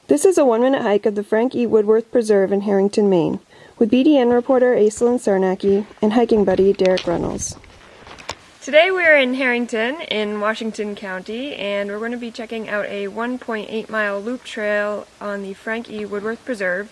This is a 1-minute hike of the Frank E. Woodworth Preserve in Harrington, Maine, with BDN reporter Aislinn Sarnacki and hiking buddy Derek Runnells. Today we're in Harrington in Washington County, and we're going to be checking out a 1.8-mile loop trail on the Frank E. Woodworth Preserve.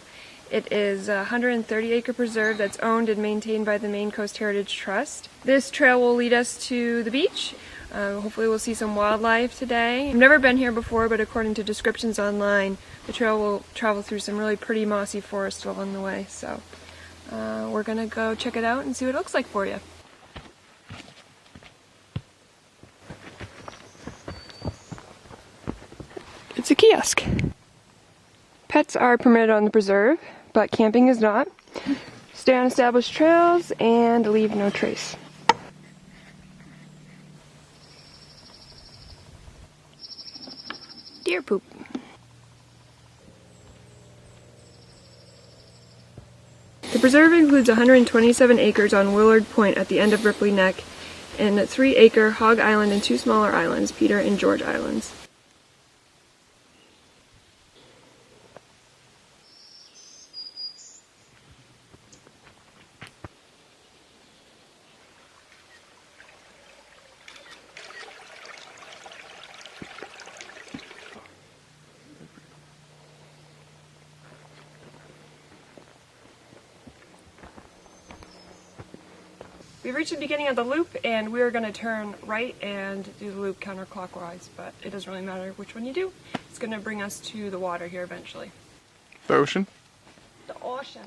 It is a 130-acre preserve that's owned and maintained by the Maine Coast Heritage Trust. This trail will lead us to the beach. Hopefully we'll see some wildlife today. I've never been here before, but according to descriptions online, the trail will travel through some really pretty mossy forest along the way. So we're going to go check it out and see what it looks like for you. It's a kiosk. Pets are permitted on the preserve, but camping is not. Stay on established trails and leave no trace. Deer poop. The preserve includes 127 acres on Willard Point at the end of Ripley Neck, and a 3-acre Hog Island and 2 smaller islands, Peter and George Islands. We've reached the beginning of the loop, and we're going to turn right and do the loop counterclockwise, but it doesn't really matter which one you do. It's going to bring us to the water here eventually. The ocean? The ocean.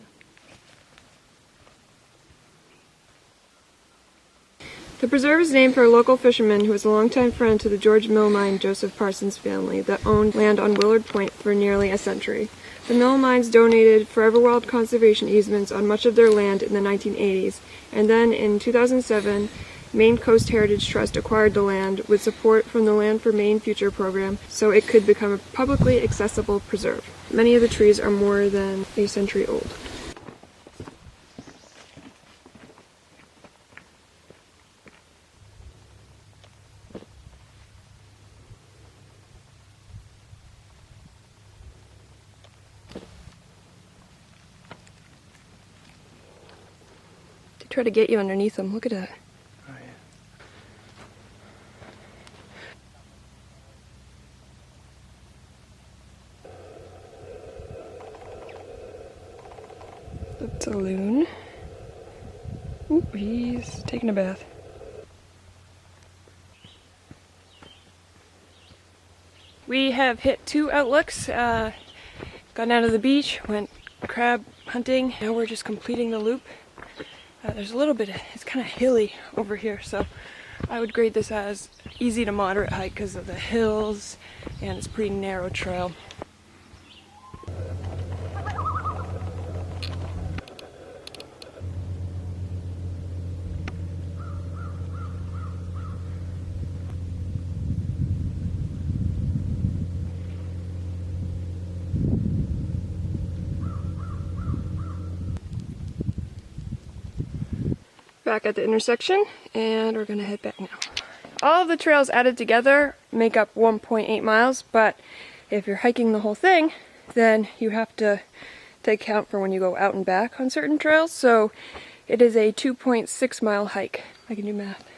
The preserve is named for a local fisherman who was a longtime friend to the George Mill Mine Joseph Parsons family that owned land on Willard Point for nearly a century. The Mill Mines donated Forever Wild conservation easements on much of their land in the 1980s, and then in 2007, Maine Coast Heritage Trust acquired the land with support from the Land for Maine Future program so it could become a publicly accessible preserve. Many of the trees are more than a century old. Try to get you underneath them. Look at that. Oh, yeah. That's a loon. Oop, he's taking a bath. We have hit 2 outlooks. Gone out of the beach, went crab hunting. Now we're just completing the loop. There's a little bit, it's kind of hilly over here, so I would grade this as easy to moderate hike because of the hills, and it's a pretty narrow trail. Back at the intersection, and we're gonna head back now. All of the trails added together make up 1.8 miles, but if you're hiking the whole thing, then you have to take account for when you go out and back on certain trails, so it is a 2.6 mile hike. I can do math.